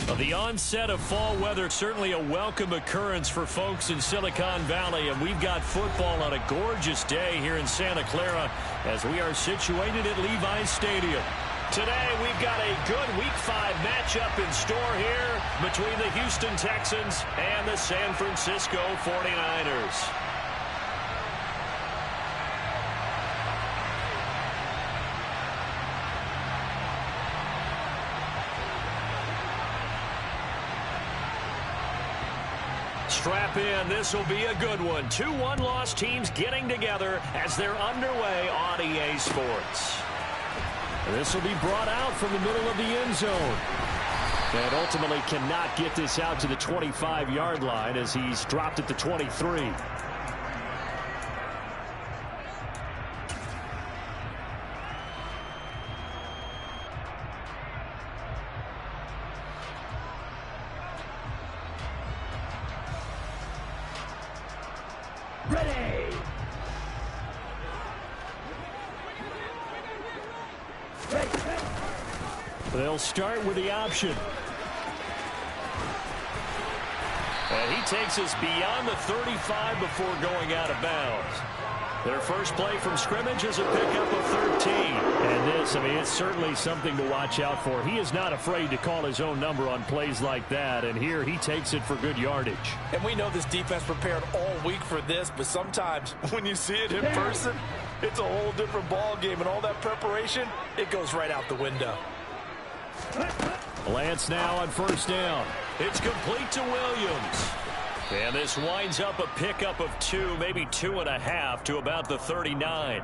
Well, the onset of fall weather, certainly a welcome occurrence for folks in Silicon Valley, and we've got football on a gorgeous day here in Santa Clara as we are situated at Levi's Stadium. Today, we've got a good Week 5 matchup in store here between the Houston Texans and the San Francisco 49ers. Strap in. This will be a good one. Two one-loss teams getting together as they're underway on EA Sports. This will be brought out from the middle of the end zone. And ultimately cannot get this out to the 25-yard line as he's dropped at the 23. They'll start with the option. And he takes us beyond the 35 before going out of bounds. Their first play from scrimmage is a pickup of 13. And this, I mean, it's certainly something to watch out for. He is not afraid to call his own number on plays like that. And here he takes it for good yardage. And we know this defense prepared all week for this, but sometimes when you see it in person, it's a whole different ball game. And all that preparation, it goes right out the window. Lance now on first down. It's complete to Williams. And this winds up a pickup of 2, maybe 2.5 to about the 39.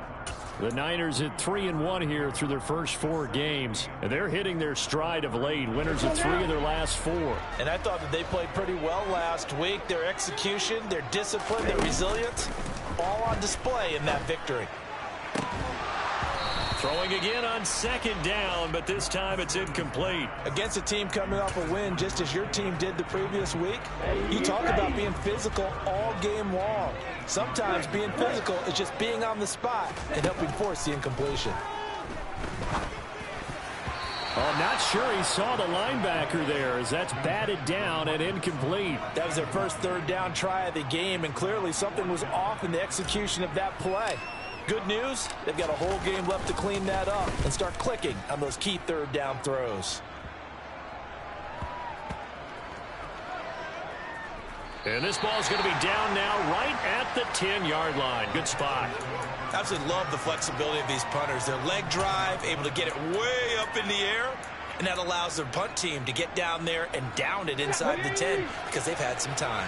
The Niners at 3-1 here through their first 4 games. And they're hitting their stride of late. Winners of 3 of their last 4. And I thought that they played pretty well last week. Their execution, their discipline, their resilience, all on display in that victory. Throwing again on second down, but this time it's incomplete. Against a team coming off a win, just as your team did the previous week, you talk about being physical all game long. Sometimes being physical is just being on the spot and helping force the incompletion. Oh, I'm not sure he saw the linebacker there as that's batted down and incomplete. That was their first third down try of the game, and clearly something was off in the execution of that play. Good news, they've got a whole game left to clean that up and start clicking on those key third down throws. And this ball's going to be down now right at the 10-yard line. Good spot. Absolutely love the flexibility of these punters. Their leg drive, able to get it way up in the air, and that allows their punt team to get down there and down it inside the 10 because they've had some time.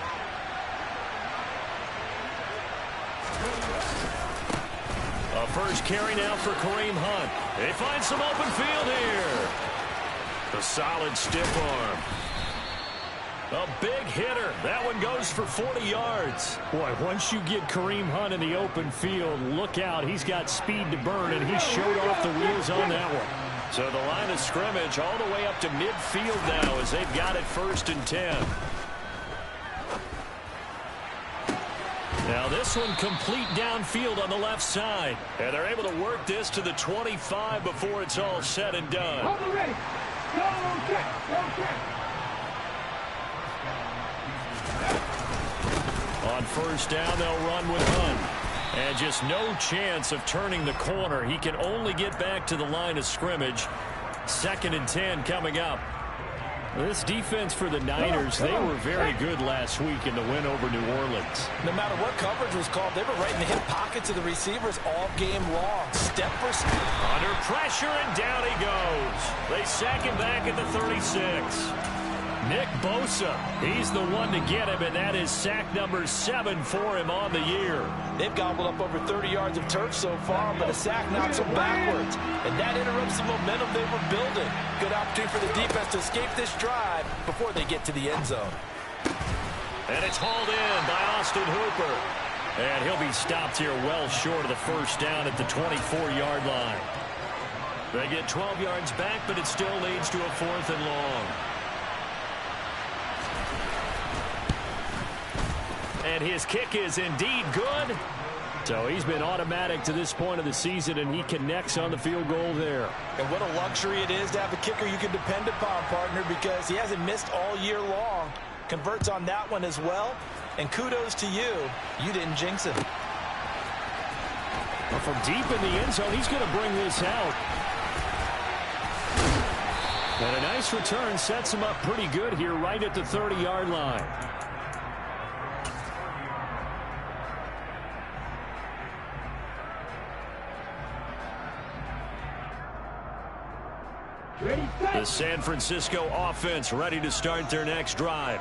A first carry now for Kareem Hunt. They find some open field here. A solid stiff arm. A big hitter. That one goes for 40 yards. Boy, once you get Kareem Hunt in the open field, look out. He's got speed to burn, and he showed off the wheels on that one. So the line of scrimmage all the way up to midfield now as they've got it 1st and 10. Now this one complete downfield on the left side. And they're able to work this to the 25 before it's all said and done. On first down, they'll run with Hunt. And just no chance of turning the corner. He can only get back to the line of scrimmage. 2nd and 10 coming up. This defense for the Niners, they were very good last week in the win over New Orleans. No matter what coverage was called, they were right in the hip pockets of the receivers all game long. Step for step. Under pressure, and down he goes. They sack him back at the 36. Nick Bosa, he's the one to get him, and that is sack number 7 for him on the year. They've gobbled up over 30 yards of turf so far, but a sack knocks them backwards. And that interrupts the momentum they were building. Good opportunity for the defense to escape this drive before they get to the end zone. And it's hauled in by Austin Hooper. And he'll be stopped here well short of the first down at the 24-yard line. They get 12 yards back, but it still leads to a 4th and long. And his kick is indeed good. So he's been automatic to this point of the season, and he connects on the field goal there. And what a luxury it is to have a kicker you can depend upon, partner, because he hasn't missed all year long. Converts on that one as well. And kudos to you. You didn't jinx him. Well, from deep in the end zone, he's going to bring this out. And a nice return sets him up pretty good here right at the 30-yard line. The San Francisco offense ready to start their next drive.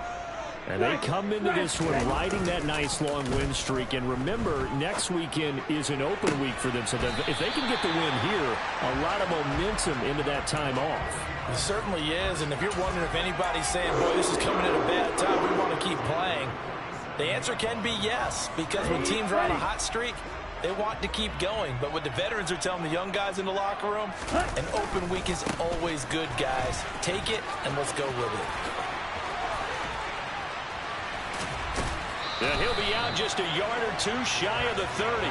And they come into this one riding that nice long win streak. And remember, next weekend is an open week for them. So that if they can get the win here, a lot of momentum into that time off. It certainly is. And if you're wondering if anybody's saying, boy, this is coming at a bad time, we want to keep playing, the answer can be yes. Because when teams are on a hot streak, they want to keep going. But what the veterans are telling the young guys in the locker room, an open week is always good, guys. Take it, and let's go with it. And he'll be out just a yard or two shy of the 30.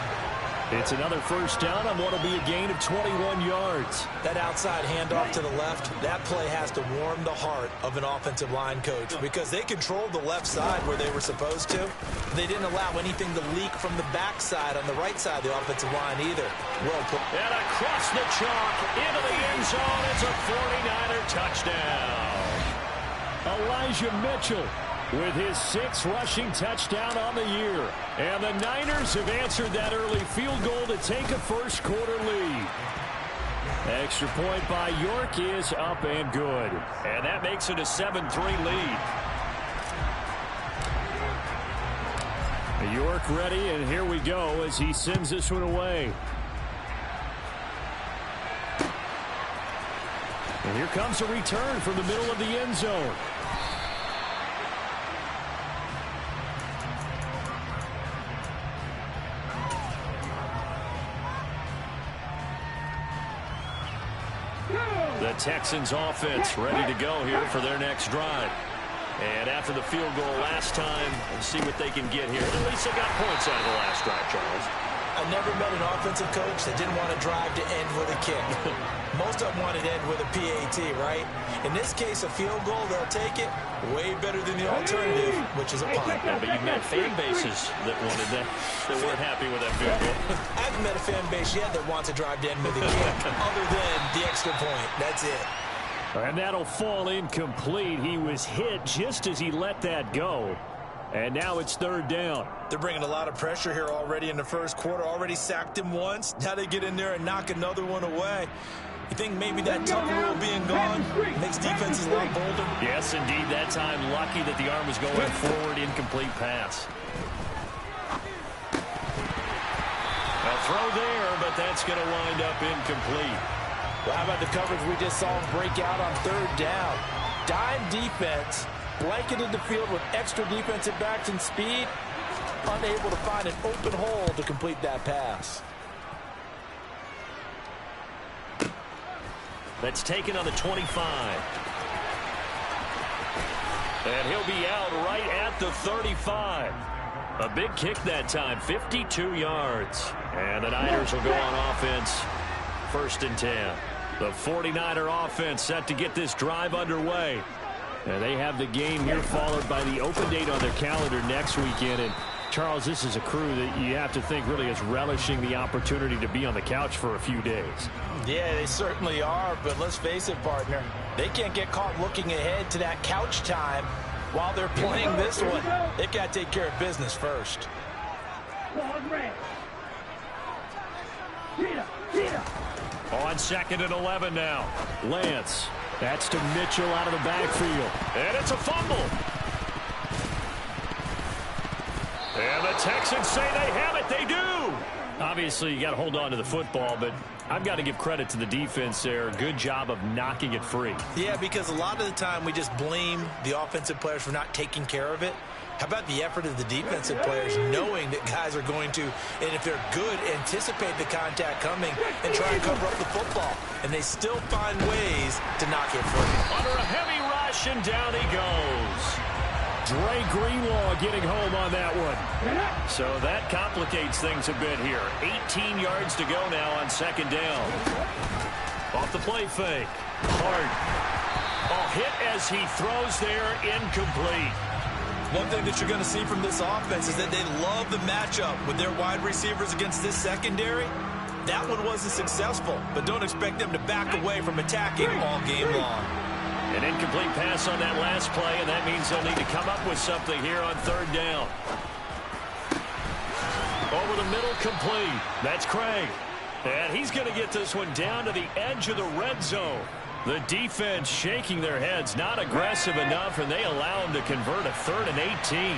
It's another first down on what will be a gain of 21 yards. That outside handoff to the left, that play has to warm the heart of an offensive line coach because they controlled the left side where they were supposed to. They didn't allow anything to leak from the backside on the right side of the offensive line either. Well put. And across the chalk into the end zone. It's a 49er touchdown. Elijah Mitchell with his 6th rushing touchdown on the year. And the Niners have answered that early field goal to take a first quarter lead. Extra point by York is up and good. And that makes it a 7-3 lead. York ready, and here we go as he sends this one away. And here comes a return from the middle of the end zone. The Texans offense ready to go here for their next drive. And after the field goal last time, let's see what they can get here. At least they got points out of the last drive, Charles. I never met an offensive coach that didn't want to drive to end with a kick. Most of them wanted to end with a PAT, right? In this case, a field goal, they'll take it. Way better than the alternative, which is a punt. Yeah, but you've met fan bases that wanted that, that weren't happy with that field goal. I haven't met a fan base yet that wants to drive to end with a kick, other than the extra point. That's it. And that'll fall incomplete. He was hit just as he let that go. And now it's 3rd down. They're bringing a lot of pressure here already in the first quarter. Already sacked him once. Now they get in there and knock another one away. You think maybe that tuck rule being gone makes defenses a lot bolder? Yes, indeed. That time, lucky that the arm was going forward. Incomplete pass. A throw there, but that's going to wind up incomplete. Well, how about the coverage we just saw him break out on 3rd down? Dime defense, blanketed the field with extra defensive backs and speed, unable to find an open hole to complete that pass. That's taken on the 25. And he'll be out right at the 35. A big kick that time, 52 yards. And the Niners will go on offense, 1st and 10. The 49er offense set to get this drive underway. And they have the game here followed by the open date on their calendar next weekend. And Charles, this is a crew that you have to think really is relishing the opportunity to be on the couch for a few days. Yeah, they certainly are, but let's face it, partner. They can't get caught looking ahead to that couch time while they're playing this one. They've got to take care of business first. On 2nd and 11 now. Lance. That's to Mitchell out of the backfield. And it's a fumble. And the Texans say they have it. They do. Obviously, you got to hold on to the football, but I've got to give credit to the defense there. Good job of knocking it free. Yeah, because a lot of the time we just blame the offensive players for not taking care of it. How about the effort of the defensive players knowing that guys are going to, and if they're good, anticipate the contact coming and try and cover up the football. And they still find ways to knock it free. Under a heavy rush, and down he goes. Dre Greenlaw getting home on that one. So that complicates things a bit here. 18 yards to go now on second down. Off the play fake. Hard. Hit as he throws there, incomplete. One thing that you're going to see from this offense is that they love the matchup with their wide receivers against this secondary. That one wasn't successful, but don't expect them to back away from attacking all game long. An incomplete pass on that last play, and that means they'll need to come up with something here on third down. Over the middle, complete. That's Craig. And he's going to get this one down to the edge of the red zone. The defense shaking their heads, not aggressive enough, and they allow him to convert a 3rd and 18.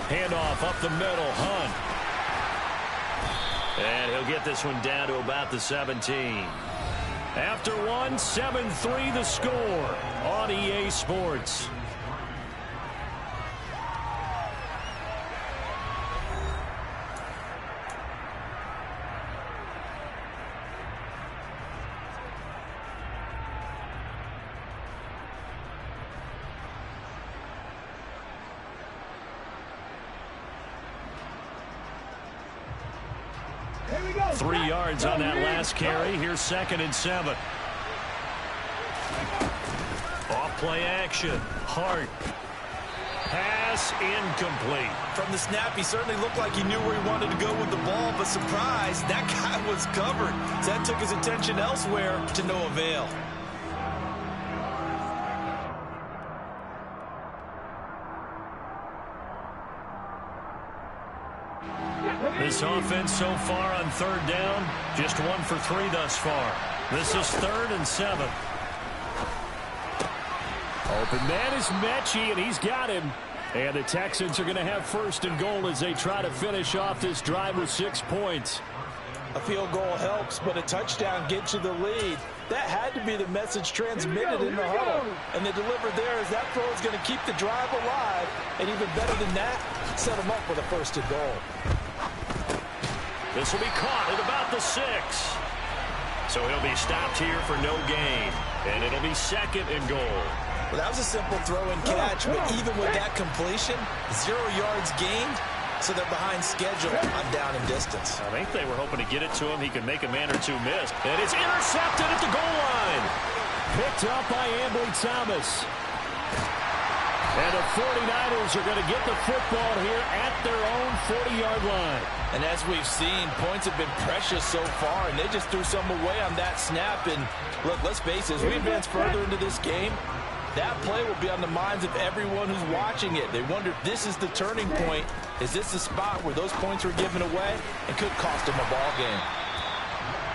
Handoff up the middle, Hunt. And he'll get this one down to about the 17. After one, 7-3 the score on EA Sports. Here we go. 3 yards on that last carry. Here's 2nd and 7. Off play action. Hart. Pass incomplete. From the snap, he certainly looked like he knew where he wanted to go with the ball, but surprise, that guy was covered. So that took his attention elsewhere to no avail. This offense so far on third down, just 1 for 3 thus far. This is 3rd and 7. Open man is Mechie, and he's got him. And the Texans are going to have 1st and goal as they try to finish off this drive with 6 points. A field goal helps, but a touchdown gets you the lead. That had to be the message transmitted in the huddle. And the delivered there is that throw is going to keep the drive alive. And even better than that, set them up with a 1st and goal. This will be caught at about the 6. So he'll be stopped here for no gain. And it'll be 2nd and goal. Well, that was a simple throw and catch, but even with that completion, 0 yards gained, so they're behind schedule on down and distance. I think they were hoping to get it to him. He could make a man or two miss. And it's intercepted at the goal line. Picked up by Ambry Thomas. And the 49ers are going to get the football here at their own 40-yard line. And as we've seen, points have been precious so far, and they just threw some away on that snap. And look, let's face it, as we advance further into this game, that play will be on the minds of everyone who's watching it. They wonder, this is the turning point. Is this the spot where those points were given away and could cost them a ball game?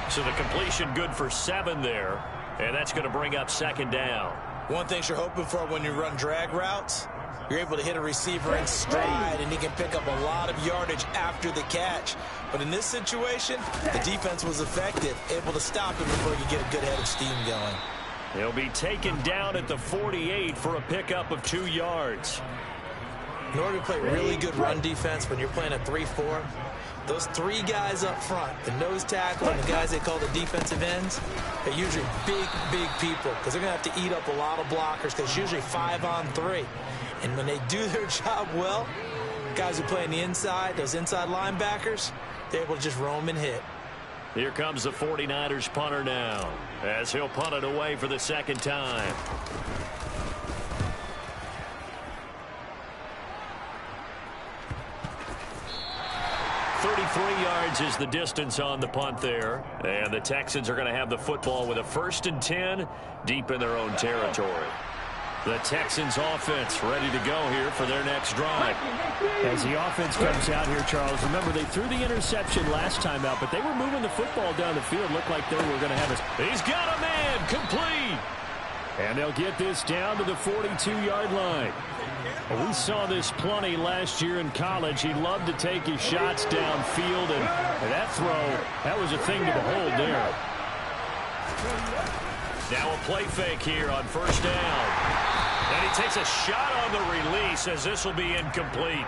So the completion good for 7 there, and that's going to bring up 2nd down. One thing you're hoping for when you run drag routes, you're able to hit a receiver in stride, and he can pick up a lot of yardage after the catch. But in this situation, the defense was effective, able to stop him before he could get a good head of steam going. He'll be taken down at the 48 for a pickup of 2 yards. In order to play really good run defense when you're playing a 3-4, those 3 guys up front, the nose tackle and the guys they call the defensive ends, are usually big, big people because they're going to have to eat up a lot of blockers because it's usually 5-on-3. And when they do their job well, guys who play on the inside, those inside linebackers, they're able to just roam and hit. Here comes the 49ers punter now as he'll punt it away for the 2nd time. Yards is the distance on the punt there. And the Texans are going to have the football with a 1st and 10 deep in their own territory. The Texans offense ready to go here for their next drive. As the offense comes out here, Charles, remember they threw the interception last time out, but they were moving the football down the field. Looked like they were going to have it. He's got a man complete. And they'll get this down to the 42-yard line. We saw this plenty last year in college. He loved to take his shots downfield, and that throw, that was a thing to behold there. Now a play fake here on 1st down. And he takes a shot on the release as this will be incomplete.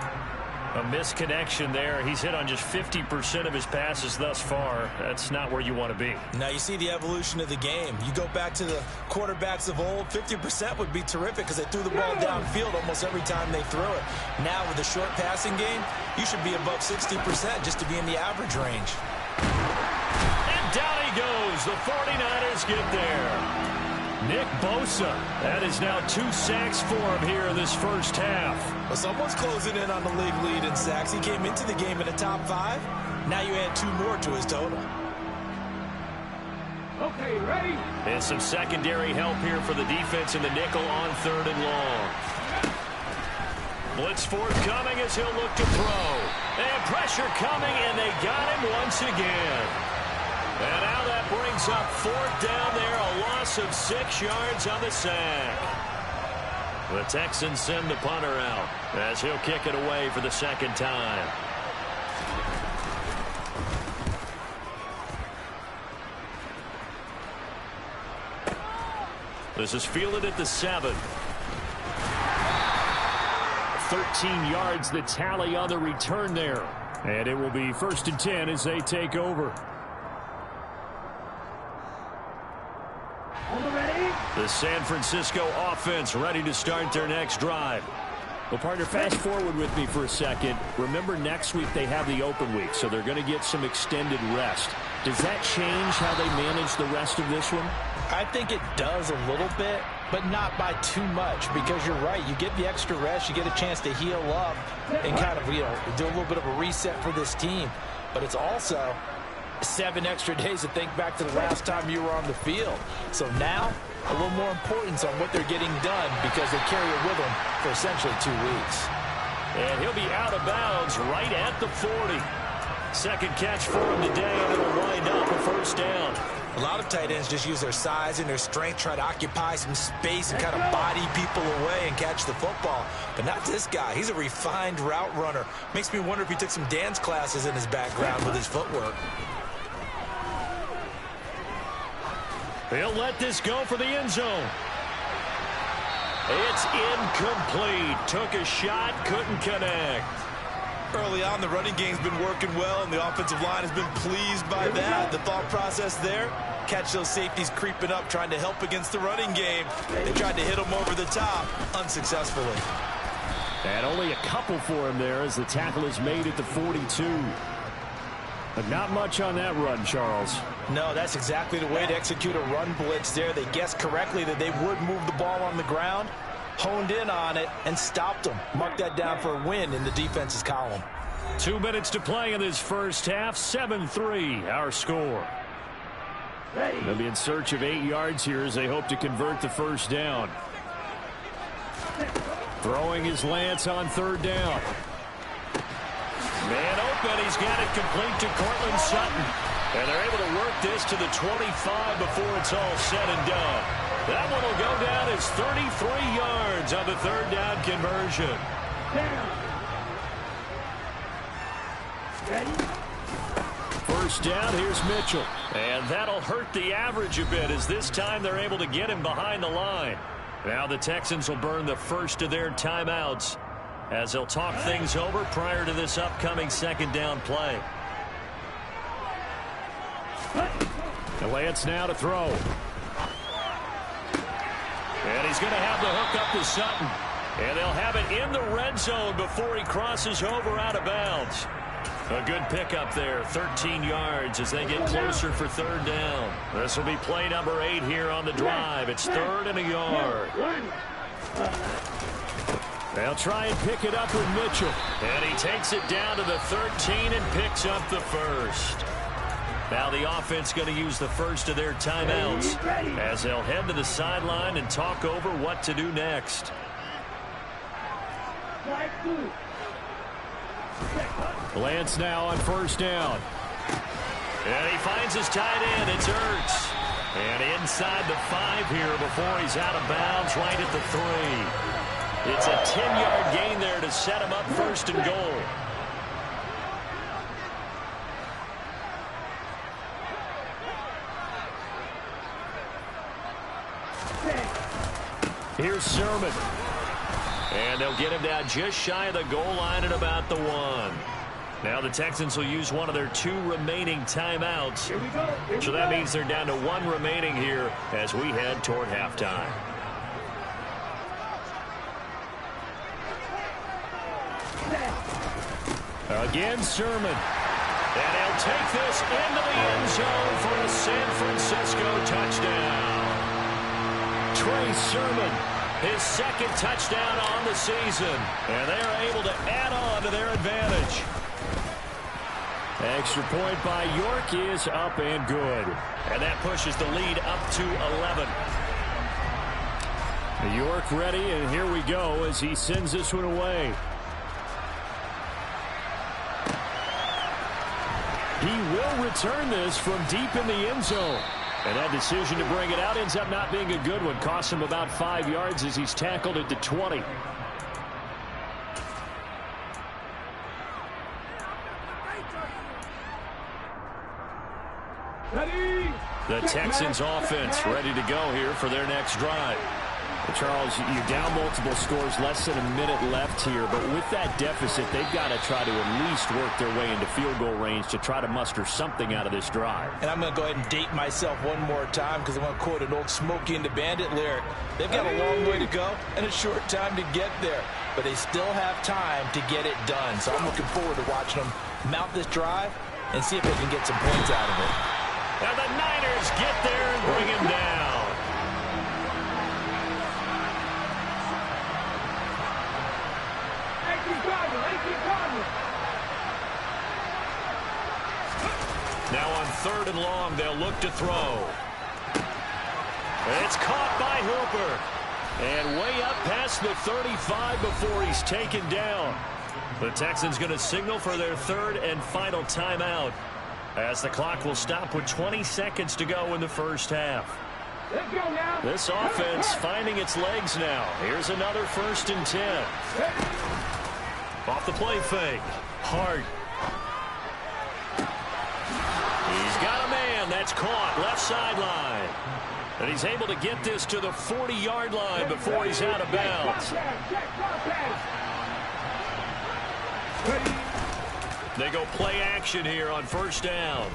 A misconnection there. He's hit on just 50% of his passes thus far. That's not where you want to be. Now you see the evolution of the game. You go back to the quarterbacks of old, 50% would be terrific because they threw the ball downfield almost every time they threw it. Now with the short passing game, you should be above 60% just to be in the average range. And down he goes. The 49ers get there. Nick Bosa, that is now 2 sacks for him here in this first half. Well, someone's closing in on the league lead in sacks. He came into the game in the top 5. Now you add 2 more to his total. Okay, ready? And some secondary help here for the defense in the nickel on 3rd and long. Blitz forthcoming as he'll look to throw. And pressure coming, and they got him once again. And now that brings up 4th down there, a loss of 6 yards on the sack. The Texans send the punter out as he'll kick it away for the 2nd time. This is fielded at the 7. 13 yards the tally on the return there. And it will be 1st and 10 as they take over. The San Francisco offense ready to start their next drive. Well, partner, fast forward with me for a second. Remember, next week they have the open week, so they're going to get some extended rest. Does that change how they manage the rest of this one? I think it does a little bit, but not by too much, because you're right. You get the extra rest, you get a chance to heal up and kind of, do a little bit of a reset for this team. But it's also 7 extra days to think back to the last time you were on the field. So now, a little more importance on what they're getting done because they carry it with them for essentially 2 weeks. And he'll be out of bounds right at the 40. Second catch for him today, and it'll wind up a 1st down. A lot of tight ends just use their size and their strength, try to occupy some space and kind of body people away and catch the football. But not this guy. He's a refined route runner. Makes me wonder if he took some dance classes in his background with his footwork. He'll let this go for the end zone. It's incomplete. Took a shot, couldn't connect. Early on, the running game's been working well, and the offensive line has been pleased by that. The thought process there, catch those safeties creeping up, trying to help against the running game. They tried to hit him over the top, unsuccessfully. And only a couple for him there as the tackle is made at the 42. But not much on that run, Charles. No, that's exactly the way to execute a run blitz there. They guessed correctly that they would move the ball on the ground, honed in on it, and stopped them. Mark that down for a win in the defense's column. 2 minutes to play in this first half. 7-3, our score. They'll be in search of 8 yards here as they hope to convert the 1st down. Throwing his Lance on 3rd down. Man open, he's got it complete to Cortland Sutton. And they're able to work this to the 25 before it's all said and done. That one will go down as 33 yards on the 3rd down conversion. First down, here's Mitchell. And that'll hurt the average a bit as this time they're able to get him behind the line. Now the Texans will burn the first of their timeouts as they'll talk things over prior to this upcoming 2nd down play. The Lance now to throw. And he's going to have the hook up to Sutton. And they'll have it in the red zone before he crosses over out of bounds. A good pickup there, 13 yards as they get closer for 3rd down. This will be play number 8 here on the drive. It's 3rd and a yard. They'll try and pick it up with Mitchell. And he takes it down to the 13 and picks up the 1st. Now the offense going to use the first of their timeouts as they'll head to the sideline and talk over what to do next. Lance now on 1st down. And he finds his tight end. It's Ertz. And inside the 5 here before he's out of bounds right at the 3. It's a 10-yard gain there to set him up 1st and goal. Here's Sermon. And they'll get him down just shy of the goal line at about the 1. Now the Texans will use one of their 2 remaining timeouts. So that means they're down to 1 remaining here as we head toward halftime. Again, Sermon. And he'll take this into the end zone for a San Francisco touchdown. Trey Sermon. His 2nd touchdown on the season. And they're able to add on to their advantage. Extra point by York is up and good. And that pushes the lead up to 11. York ready, and here we go as he sends this one away. He will return this from deep in the end zone. And that decision to bring it out ends up not being a good one. Costs him about 5 yards as he's tackled at the 20. The Texans offense ready to go here for their next drive. Charles, you're down multiple scores, less than a minute left here, but with that deficit, they've got to try to at least work their way into field goal range to try to muster something out of this drive. And I'm going to go ahead and date myself one more time because I'm going to quote an old Smokey and the Bandit lyric. They've got a long way to go and a short time to get there, but they still have time to get it done. So I'm looking forward to watching them mount this drive and see if they can get some points out of it. And the Niners get there and bring him down. Now on 3rd and long, they'll look to throw. It's caught by Hooper. And way up past the 35 before he's taken down. The Texans going to signal for their 3rd and final timeout as the clock will stop with 20 seconds to go in the first half. Let's go now. This offense finding its legs now. Here's another 1st and 10. Off the play fake. Hart. He's got a man. That's caught. Left sideline. And he's able to get this to the 40-yard line before he's out of bounds. They go play action here on 1st down.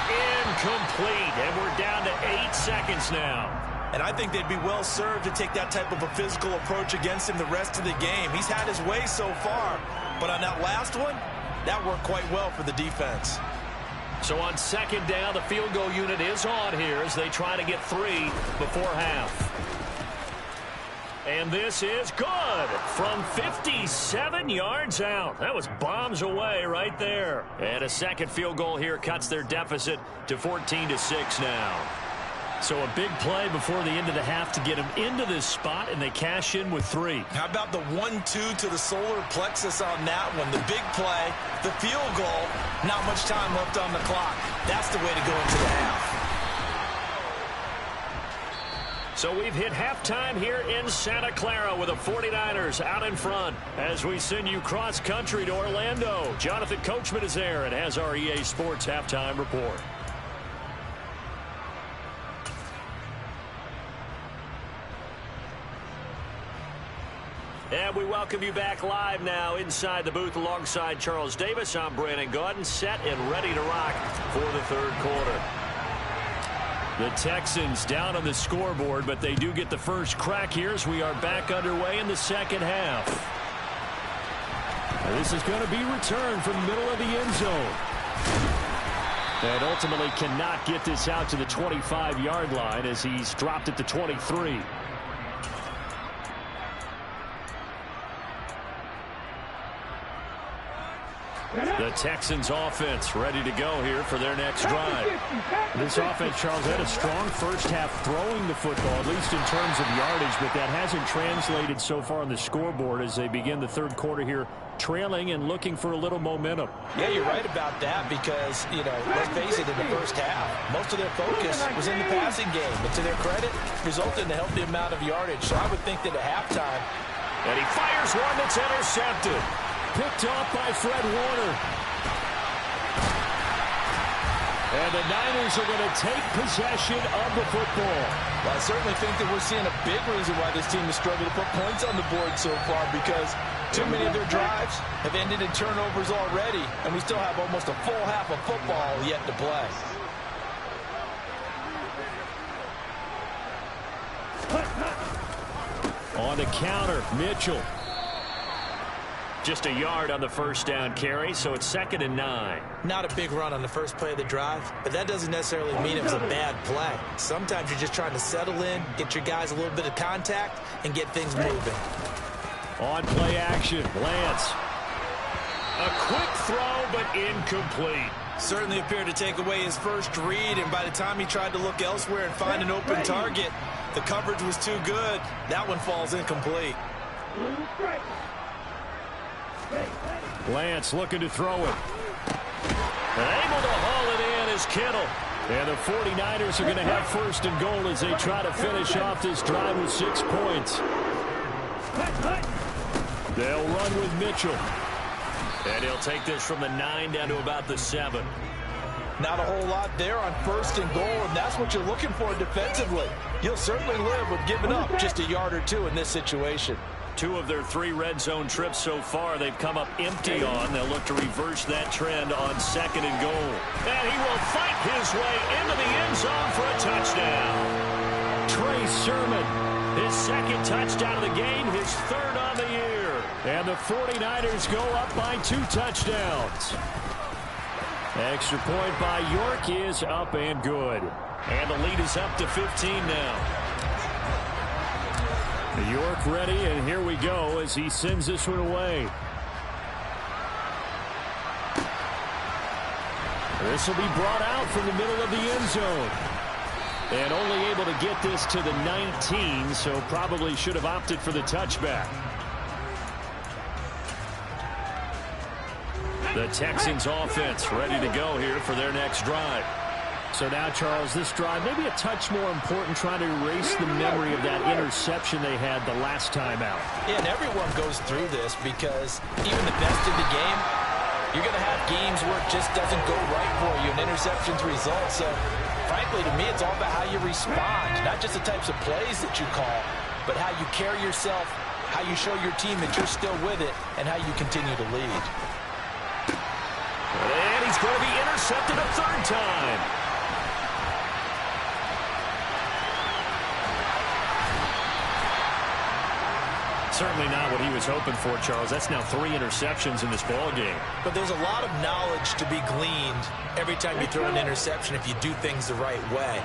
Incomplete. And we're down to 8 seconds now. And I think they'd be well served to take that type of a physical approach against him the rest of the game. He's had his way so far. But on that last one, that worked quite well for the defense. So on 2nd down, the field goal unit is on here as they try to get 3 before half. And this is good from 57 yards out. That was bombs away right there. And a 2nd field goal here cuts their deficit to 14-6 now. So a big play before the end of the half to get them into this spot, and they cash in with 3. How about the 1-2 to the solar plexus on that one? The big play, the field goal, not much time left on the clock. That's the way to go into the half. So we've hit halftime here in Santa Clara with the 49ers out in front as we send you cross-country to Orlando. Jonathan Coachman is there and has our EA Sports halftime report. And we welcome you back live now inside the booth alongside Charles Davis. I'm Brandon Gaudin, set and ready to rock for the 3rd quarter. The Texans down on the scoreboard, but they do get the first crack here as we are back underway in the 2nd half. Now this is going to be returned from the middle of the end zone. And ultimately cannot get this out to the 25-yard line as he's dropped at the 23. The Texans offense ready to go here for their next drive. This offense, Charles, had a strong first half throwing the football, at least in terms of yardage, but that hasn't translated so far on the scoreboard as they begin the 3rd quarter here, trailing and looking for a little momentum. Yeah, you're right about that because, let's face it, in the first half, most of their focus was in the passing game. But to their credit, resulted in a healthy amount of yardage. So I would think that at halftime. And he fires one that's intercepted. Picked off by Fred Warner. And the Niners are going to take possession of the football. Well, I certainly think that we're seeing a big reason why this team has struggled to put points on the board so far, because too many of their drives have ended in turnovers already, and we still have almost a full half of football yet to play. On the counter, Mitchell. Just a yard on the first down carry, so it's 2nd and 9. Not a big run on the first play of the drive, but that doesn't necessarily mean it was a bad play. Sometimes you're just trying to settle in, get your guys a little bit of contact, and get things moving. On play action, Lance. A quick throw, but incomplete. Certainly appeared to take away his first read, and by the time he tried to look elsewhere and find an open target, the coverage was too good. That one falls incomplete. Lance looking to throw it. And able to haul it in is Kittle. And the 49ers are going to have 1st and goal as they try to finish off this drive with 6 points. They'll run with Mitchell. And he'll take this from the 9 down to about the 7. Not a whole lot there on 1st and goal, and that's what you're looking for defensively. You'll certainly live with giving up just a yard or 2 in this situation. 2 of their 3 red zone trips so far they've come up empty on. They'll look to reverse that trend on 2nd and goal. And he will fight his way into the end zone for a touchdown. Trey Sermon. His 2nd touchdown of the game, his 3rd on the year. And the 49ers go up by 2 touchdowns. Extra point by York is up and good. And the lead is up to 15 now. York ready, and here we go as he sends this one away. This will be brought out from the middle of the end zone. And only able to get this to the 19, so probably should have opted for the touchback. The Texans offense ready to go here for their next drive. So now, Charles, this drive maybe a touch more important, trying to erase the memory of that interception they had the last time out. Yeah, and everyone goes through this because even the best in the game, you're going to have games where it just doesn't go right for you, and interceptions result. So, frankly, to me, it's all about how you respond, not just the types of plays that you call, but how you carry yourself, how you show your team that you're still with it, and how you continue to lead. And he's going to be intercepted a 3rd time. Certainly not what he was hoping for, Charles. That's now 3 interceptions in this ball game. But there's a lot of knowledge to be gleaned every time you throw an interception if you do things the right way.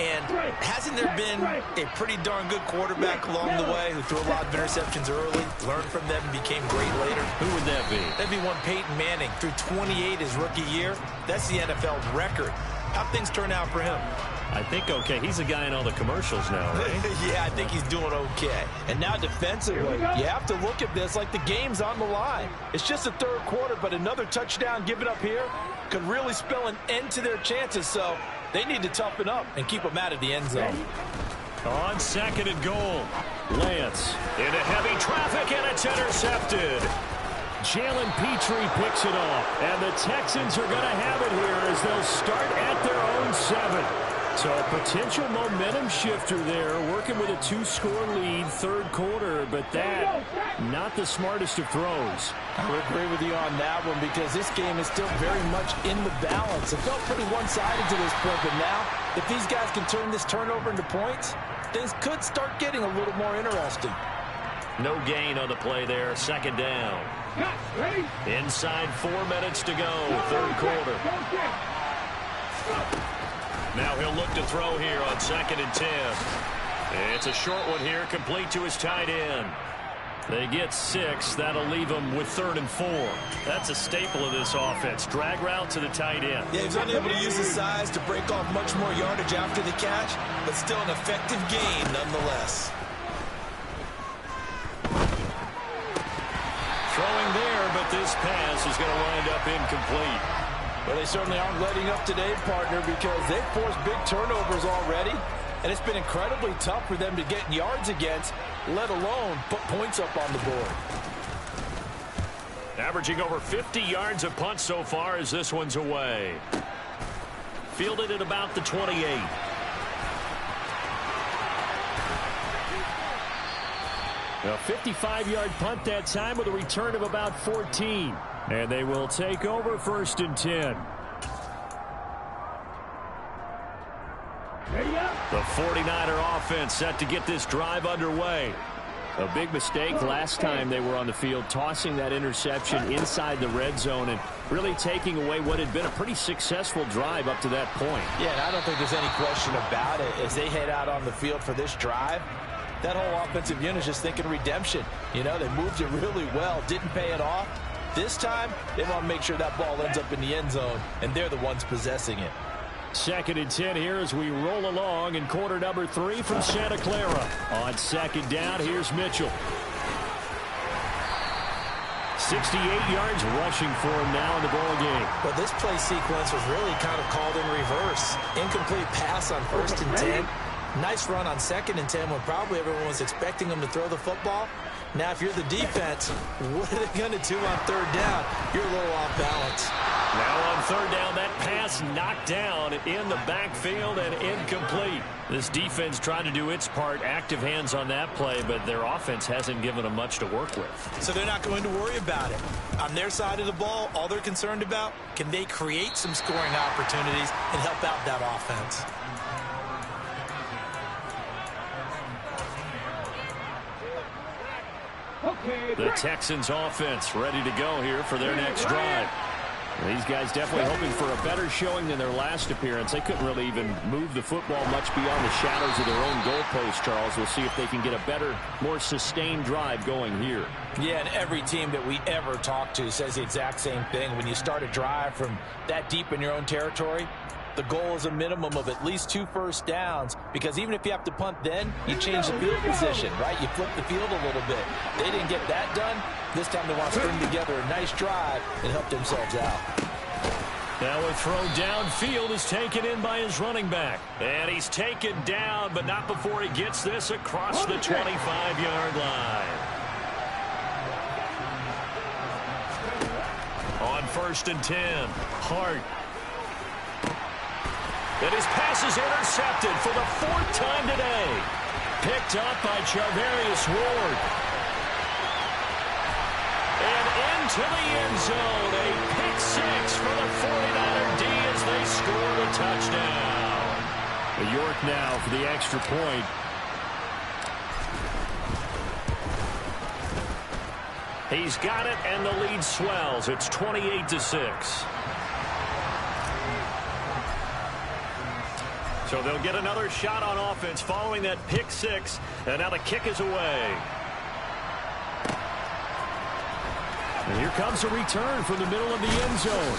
And hasn't there been a pretty darn good quarterback along the way who threw a lot of interceptions early, learned from them, and became great later? Who would that be? That'd be one Peyton Manning. Threw 28 his rookie year. That's the NFL record. How'd things turn out for him? I think okay. He's a guy in all the commercials now, right? Yeah, I think he's doing okay. And now defensively, you have to look at this like the game's on the line. It's just the 3rd quarter, but another touchdown given up here could really spell an end to their chances. So they need to toughen up and keep them out of the end zone. On 2nd and goal, Lance into heavy traffic, and it's intercepted. Jalen Petrie picks it off, and the Texans are going to have it here as they'll start at their own 7. So a potential momentum shifter there, working with a 2-score lead, 3rd quarter, but that, not the smartest of throws. I would agree with you on that one because this game is still very much in the balance. It felt pretty one-sided to this point, but now, if these guys can turn this turnover into points, things could start getting a little more interesting. No gain on the play there, 2nd down. Inside 4 minutes to go, 3rd quarter. Now he'll look to throw here on 2nd and 10. It's a short one here, complete to his tight end. They get 6. That'll leave them with 3rd and 4. That's a staple of this offense. Drag route to the tight end. Yeah, he's unable to use his size to break off much more yardage after the catch, but still an effective gain nonetheless. Throwing there, but this pass is going to wind up incomplete. Well, they certainly aren't letting up today, partner, because they've forced big turnovers already, and it's been incredibly tough for them to get yards against, let alone put points up on the board. Averaging over 50 yards a punt so far as this one's away. fielded at about the 28. A 55-yard punt that time with a return of about 14. And they will take over 1st and 10. The 49er offense set to get this drive underway. A big mistake last time they were on the field, tossing that interception inside the red zone and really taking away what had been a pretty successful drive up to that point. Yeah, and I don't think there's any question about it. As they head out on the field for this drive, that whole offensive unit is just thinking redemption. You know, they moved it really well, didn't pay it off. This time, they want to make sure that ball ends up in the end zone, and they're the ones possessing it. 2nd and 10 here as we roll along in quarter number 3 from Santa Clara. On 2nd down, here's Mitchell. 68 yards rushing for him now in the ball game. But this play sequence was really kind of called in reverse. Incomplete pass on 1st and 10. Nice run on 2nd and 10 when probably everyone was expecting him to throw the football. Now, if you're the defense, what are they going to do on 3rd down? You're a little off balance. Now on 3rd down, that pass knocked down in the backfield and incomplete. This defense tried to do its part, active hands on that play, but their offense hasn't given them much to work with. So they're not going to worry about it. On their side of the ball, all they're concerned about, can they create some scoring opportunities and help out that offense? The Texans offense ready to go here for their next drive. These guys definitely hoping for a better showing than their last appearance. They couldn't really even move the football much beyond the shadows of their own goalpost, Charles. We'll see if they can get a better, more sustained drive going here. Yeah, and every team that we ever talk to says the exact same thing. When you start a drive from that deep in your own territory, the goal is a minimum of at least 2 first downs, because even if you have to punt then, you change the field position, right? You flip the field a little bit. They didn't get that done. This time they want to string together a nice drive and help themselves out. Now a throw downfield is taken in by his running back. And he's taken down, but not before he gets this across the 25-yard line. On 1st and 10, Hart. And his pass is intercepted for the 4th time today. Picked up by Charvarius Ward. And into the end zone. A pick 6 for the 49er D as they score the touchdown. York now for the extra point. He's got it, and the lead swells. It's 28-6. So they'll get another shot on offense following that pick 6. And now the kick is away. And here comes a return from the middle of the end zone.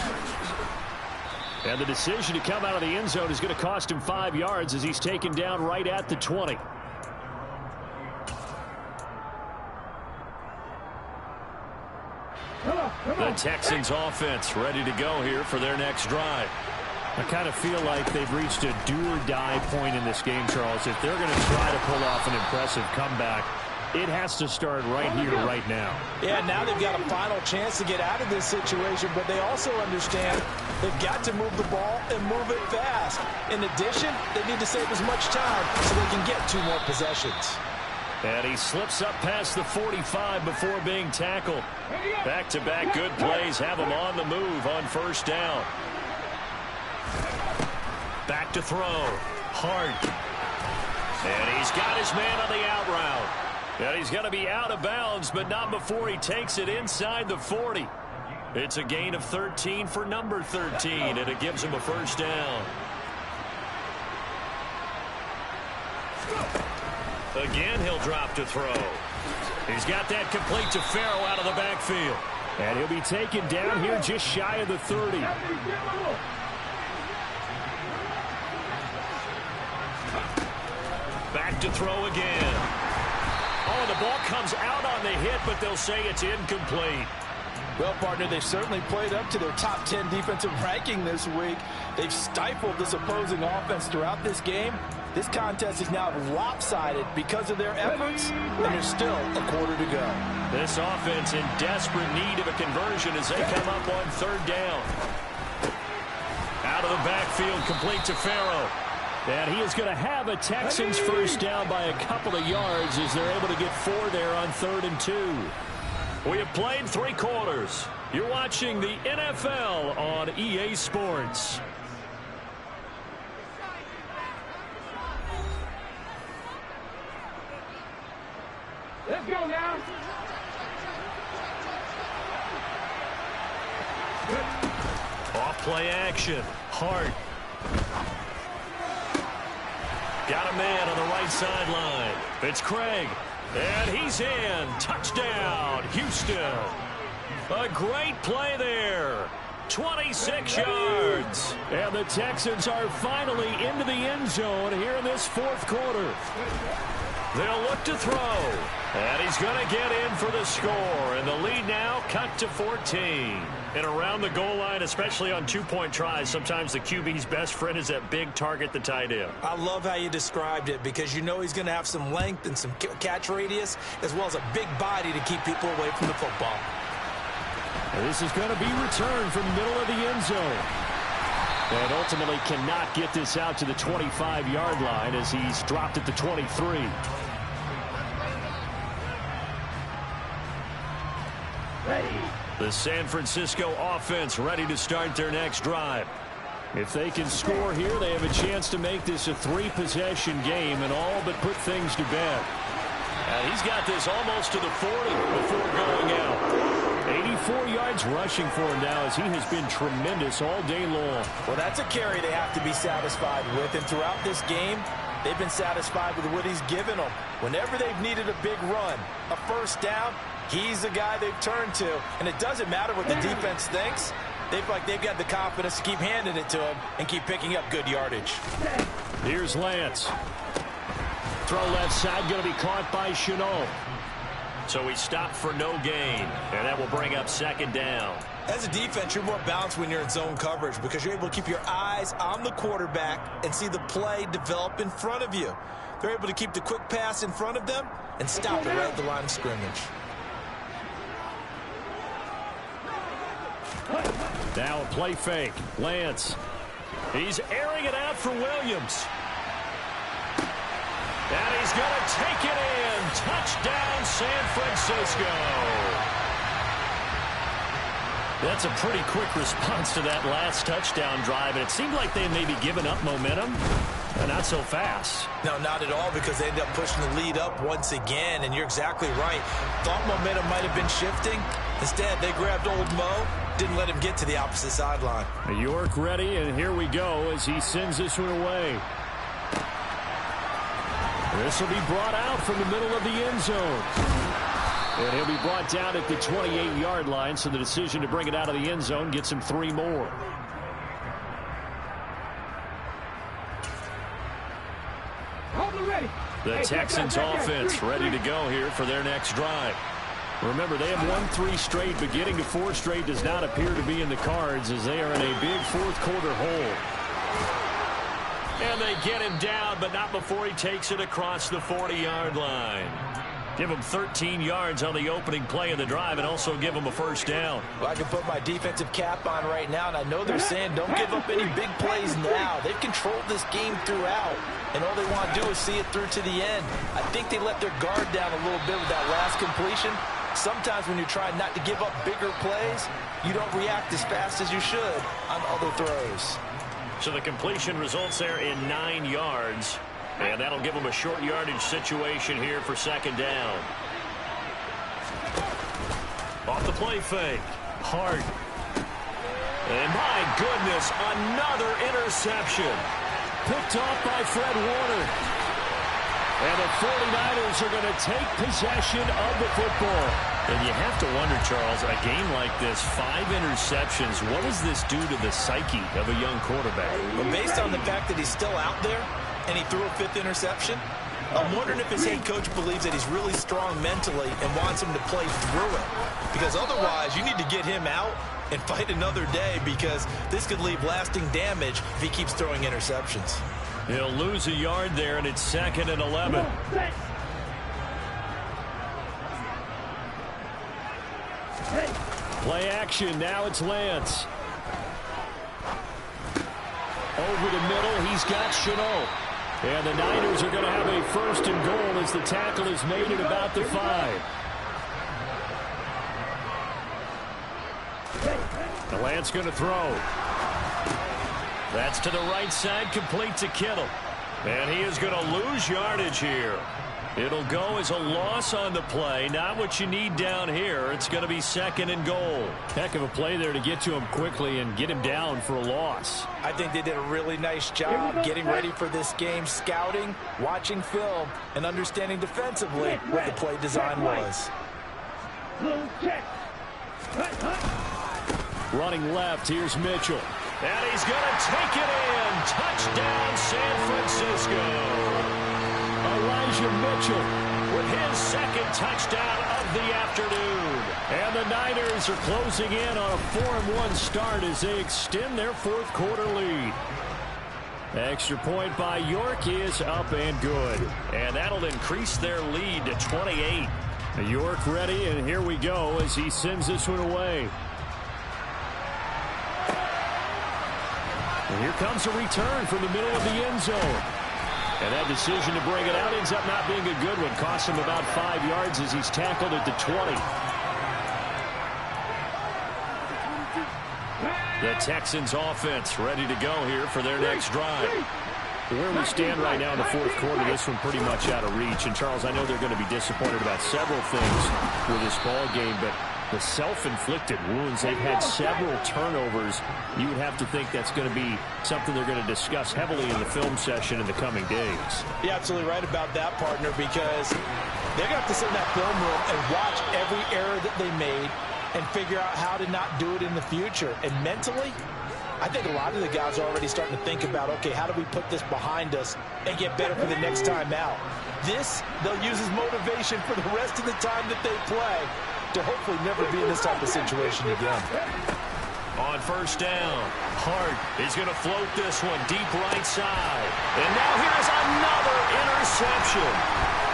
And the decision to come out of the end zone is going to cost him 5 yards as he's taken down right at the 20. The Texans offense ready to go here for their next drive. I kind of feel like they've reached a do-or-die point in this game, Charles. If they're going to try to pull off an impressive comeback, it has to start right here, right now. Yeah, now they've got a final chance to get out of this situation, but they also understand they've got to move the ball and move it fast. In addition, they need to save as much time so they can get 2 more possessions. And he slips up past the 45 before being tackled. Back-to-back good plays have him on the move on 1st down. Back to throw. Hart. And he's got his man on the out route. And he's going to be out of bounds, but not before he takes it inside the 40. It's a gain of 13 for number 13, and it gives him a 1st down. Again, he'll drop to throw. He's got that complete to Farrell out of the backfield. And he'll be taken down here just shy of the 30. Back to throw again. Oh, the ball comes out on the hit, but they'll say it's incomplete. Well, partner, they've certainly played up to their top 10 defensive ranking this week. They've stifled this opposing offense throughout this game. This contest is now lopsided because of their efforts, and there's still a quarter to go. This offense in desperate need of a conversion as they come up on 3rd down. Out out of the backfield, complete to Farrow. And he is going to have a Texans first down by a couple of yards as they're able to get 4 there on 3rd and 2. We have played 3 quarters. You're watching the NFL on EA Sports. Let's go now. Off play action. Hart. Got a man on the right sideline. It's Craig. And he's in. Touchdown, Houston. A great play there. 26 yards. And the Texans are finally into the end zone here in this 4th quarter. They'll look to throw. And he's going to get in for the score. And the lead now cut to 14. And around the goal line, especially on 2-point tries, sometimes the QB's best friend is that big target, the tight end. I love how you described it because you know he's going to have some length and some catch radius as well as a big body to keep people away from the football. This is going to be returned from the middle of the end zone. And ultimately cannot get this out to the 25-yard line as he's dropped at the 23. The San Francisco offense ready to start their next drive. If they can score here, they have a chance to make this a 3-possession game and all but put things to bed. And he's got this almost to the 40 before going out. 84 yards rushing for him now as he has been tremendous all day long. Well, that's a carry they have to be satisfied with. And throughout this game, they've been satisfied with what he's given them. Whenever they've needed a big run, a first down, he's the guy they've turned to. And it doesn't matter what the defense thinks. They've got the confidence to keep handing it to him and keep picking up good yardage. Here's Lance. Throw left side, going to be caught by Chenault. So he stopped for no gain, and that will bring up 2nd down. As a defense, you're more balanced when you're in zone coverage because you're able to keep your eyes on the quarterback and see the play develop in front of you. They're able to keep the quick pass in front of them and stop it right at the line of scrimmage. Now a play fake. Lance. He's airing it out for Williams. And he's going to take it in. Touchdown, San Francisco. That's a pretty quick response to that last touchdown drive, and it seemed like they may be giving up momentum. Not so fast. No, not at all, because they ended up pushing the lead up once again, and you're exactly right. Thought momentum might have been shifting. Instead, they grabbed old Mo, didn't let him get to the opposite sideline. York ready, and here we go as he sends this one away. This will be brought out from the middle of the end zone. And he'll be brought down at the 28-yard line, so the decision to bring it out of the end zone gets him 3 more. The Texans offense ready to go here for their next drive. Remember, they have won 3 straight, but getting to 4 straight does not appear to be in the cards as they are in a big 4th quarter hole. And they get him down, but not before he takes it across the 40-yard line. Give him 13 yards on the opening play of the drive and also give him a first down. Well, I can put my defensive cap on right now, and I know they're saying don't give up any big plays now. They've controlled this game throughout, and all they want to do is see it through to the end. I think they let their guard down a little bit with that last completion. Sometimes when you're trying not to give up bigger plays, you don't react as fast as you should on other throws. So the completion results there in 9 yards. And that'll give them a short yardage situation here for 2nd down. Off the play fake. Hart. And my goodness, another interception. Picked off by Fred Warner. And the 49ers are going to take possession of the football. And you have to wonder, Charles, a game like this, 5 interceptions, what does this do to the psyche of a young quarterback? But based on the fact that he's still out there and he threw a 5th interception, I'm wondering if his head coach believes that he's really strong mentally and wants him to play through it. Because otherwise, you need to get him out and fight another day because this could leave lasting damage if he keeps throwing interceptions. He'll lose a yard there, and it's 2nd and 11. Play action. Now it's Lance. Over the middle, he's got Chenault. And the Niners are going to have a first and goal as the tackle is made at about the 5. The Lance going to throw. That's to the right side, complete to Kittle. And he is going to lose yardage here. It'll go as a loss on the play. Not what you need down here. It's going to be second and goal. Heck of a play there to get to him quickly and get him down for a loss. I think they did a really nice job getting ready for this game, scouting, watching film, and understanding defensively what the play design was. Running left, here's Mitchell. And he's going to take it in. Touchdown, San Francisco. Elijah Mitchell with his second touchdown of the afternoon. And the Niners are closing in on a 4-1 start as they extend their fourth quarter lead. Extra point by York is up and good. And that'll increase their lead to 28. York ready, and here we go as he sends this one away. And here comes a return from the middle of the end zone. And that decision to bring it out ends up not being a good one. Costs him about 5 yards as he's tackled at the 20. The Texans offense ready to go here for their next drive. Where we stand right now in the fourth quarter, this one pretty much out of reach. And, Charles, I know they're going to be disappointed about several things with this ball game, but the self-inflicted wounds, they've had several turnovers. You would have to think that's going to be something they're going to discuss heavily in the film session in the coming days. You're absolutely right about that, partner, because they're going to have to sit in that film room and watch every error that they made and figure out how to not do it in the future. And mentally, I think a lot of the guys are already starting to think about, okay, how do we put this behind us and get better for the next time out? This, they'll use as motivation for the rest of the time that they play to hopefully never be in this type of situation again. On first down, Hart is going to float this one deep right side. And now here's another interception.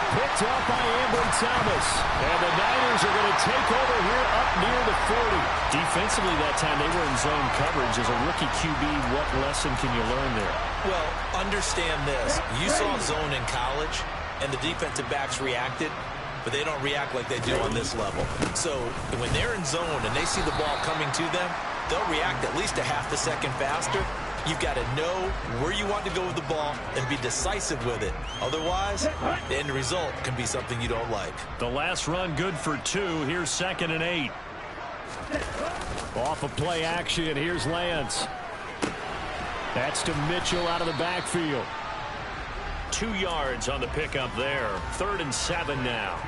Picked up by Ambry Thomas. And the Niners are going to take over here up near the 40. Defensively that time, they were in zone coverage. As a rookie QB, what lesson can you learn there? Well, understand this. You saw zone in college, and the defensive backs reacted, but they don't react like they do on this level. So when they're in zone and they see the ball coming to them, they'll react at least a half a second faster. You've got to know where you want to go with the ball and be decisive with it. Otherwise, the end result can be something you don't like. The last run good for 2. Here's 2nd and 8. Off of play action, here's Lance. That's to Mitchell out of the backfield. 2 yards on the pickup there. 3rd and 7 now.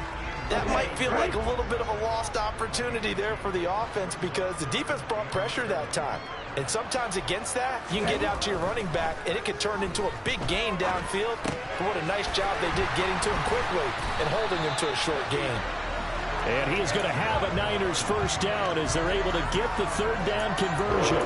That might feel like a little bit of a lost opportunity there for the offense because the defense brought pressure that time. And sometimes against that, you can get out to your running back, and it could turn into a big gain downfield. But what a nice job they did getting to him quickly and holding him to a short gain. And he is going to have a Niners first down as they're able to get the 3rd down conversion.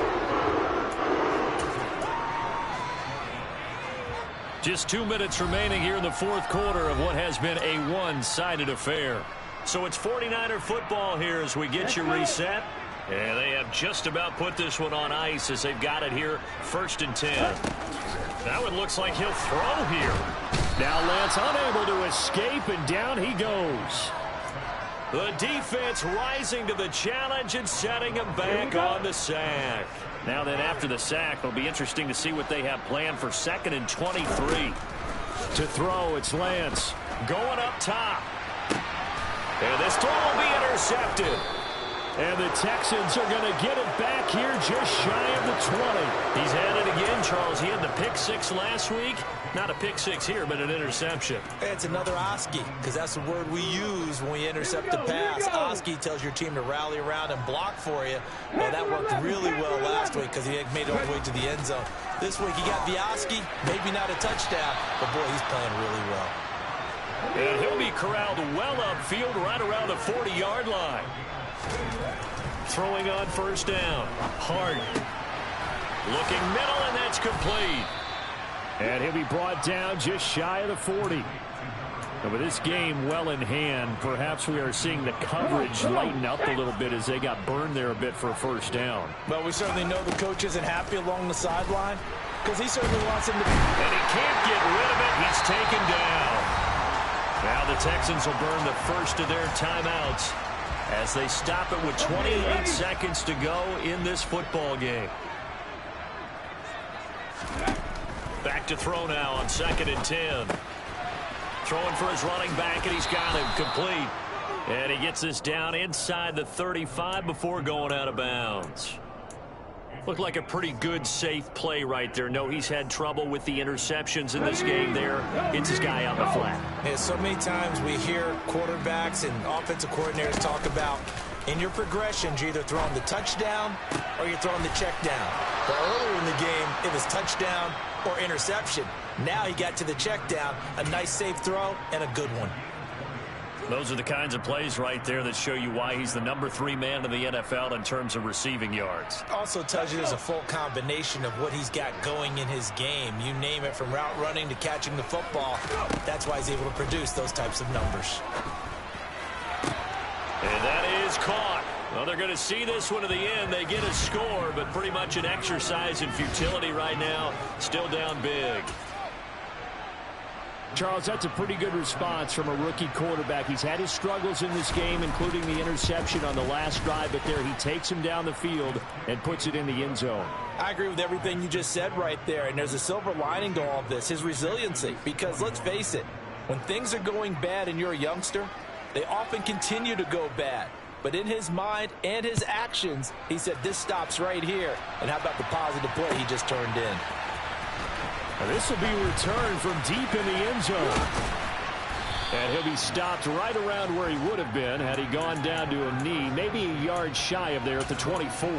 Just 2 minutes remaining here in the fourth quarter of what has been a one-sided affair. So it's 49er football here as we get you reset. And they have just about put this one on ice as they've got it here, 1st and 10. Now it looks like he'll throw here. Now Lance unable to escape, and down he goes. The defense rising to the challenge and setting him back on the sack. Now then, after the sack, it'll be interesting to see what they have planned for 2nd and 23. To throw, it's Lance. Going up top. And this throw will be intercepted. And the Texans are going to get it back here just shy of the 20. He's had it again, Charles. He had the pick 6 last week. Not a pick 6 here, but an interception. It's another Oski, because that's the word we use when we intercept the pass. Oski tells your team to rally around and block for you. Well, that worked really well last week because he made it all the way to the end zone. This week he got the Oski, maybe not a touchdown, but boy, he's playing really well. And he'll be corralled well upfield right around the 40-yard line. Throwing on first down. Hart. Looking middle, and that's complete. And he'll be brought down just shy of the 40. And with this game well in hand, perhaps we are seeing the coverage lighten up a little bit as they got burned there a bit for a first down. Well, we certainly know the coach isn't happy along the sideline. because he certainly wants him to. And he can't get rid of it. He's taken down. Now the Texans will burn the first of their timeouts as they stop it with 28 seconds to go in this football game. Back to throw now on 2nd and 10. Throwing for his running back, and he's got him complete. And he gets this down inside the 35 before going out of bounds. Looked like a pretty good, safe play right there. No, he's had trouble with the interceptions in this game there. Gets his guy out the flat. Yeah, so many times we hear quarterbacks and offensive coordinators talk about in your progressions, you're either throwing the touchdown or you're throwing the check down. But earlier in the game, it was touchdown or interception. Now he got to the check down, a nice safe throw, and a good one. Those are the kinds of plays right there that show you why he's the number 3 man in the NFL in terms of receiving yards. Also tells you there's a full combination of what he's got going in his game. You name it, from route running to catching the football. That's why he's able to produce those types of numbers. And that is caught. Well, they're going to see this one to the end. They get a score, but pretty much an exercise in futility right now. Still down big. Charles, that's a pretty good response from a rookie quarterback. He's had his struggles in this game, including the interception on the last drive, but there he takes him down the field and puts it in the end zone. I agree with everything you just said right there, and there's a silver lining to all of this, his resiliency. Because let's face it, when things are going bad and you're a youngster, they often continue to go bad. But in his mind and his actions, he said, this stops right here. And how about the positive play he just turned in? This will be returned from deep in the end zone. And he'll be stopped right around where he would have been had he gone down to a knee, maybe a yard shy of there at the 24.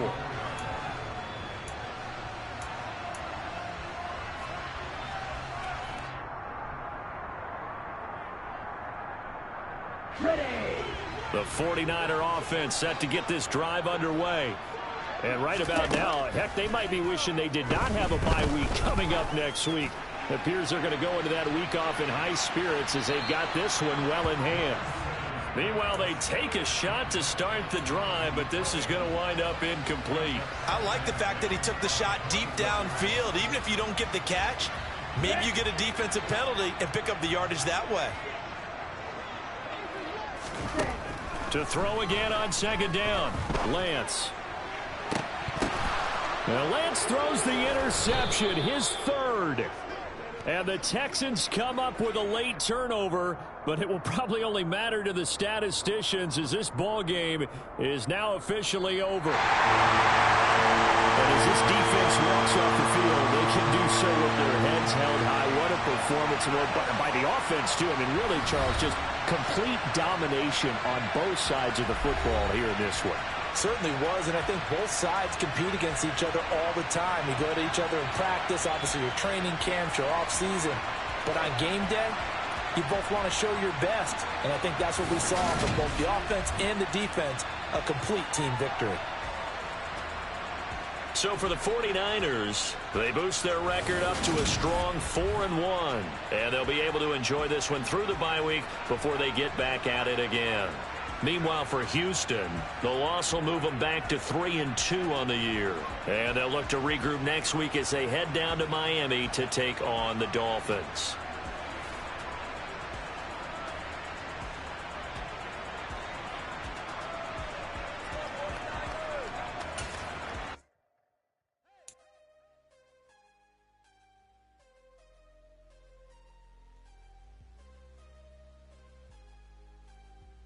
The 49er offense set to get this drive underway. And right about now, heck, they might be wishing they did not have a bye week coming up next week. It appears they're going to go into that week off in high spirits as they've got this one well in hand. Meanwhile, they take a shot to start the drive, but this is going to wind up incomplete. I like the fact that he took the shot deep downfield. Even if you don't get the catch, maybe you get a defensive penalty and pick up the yardage that way. To throw again on 2nd down, Lance. Now Lance throws the interception, his 3rd. And the Texans come up with a late turnover, but it will probably only matter to the statisticians as this ball game is now officially over. And as this defense walks off the field, they can do so with their heads held high. What a performance by the offense, too. I mean, really, Charles, just complete domination on both sides of the football here in this one. Certainly was, and I think both sides compete against each other all the time. You go to each other in practice, obviously your training camps, your off-season. But on game day, you both want to show your best. And I think that's what we saw from both the offense and the defense, a complete team victory. So for the 49ers, they boost their record up to a strong 4-1. And they'll be able to enjoy this one through the bye week before they get back at it again. Meanwhile, for Houston, the loss will move them back to 3-2 on the year. And they'll look to regroup next week as they head down to Miami to take on the Dolphins.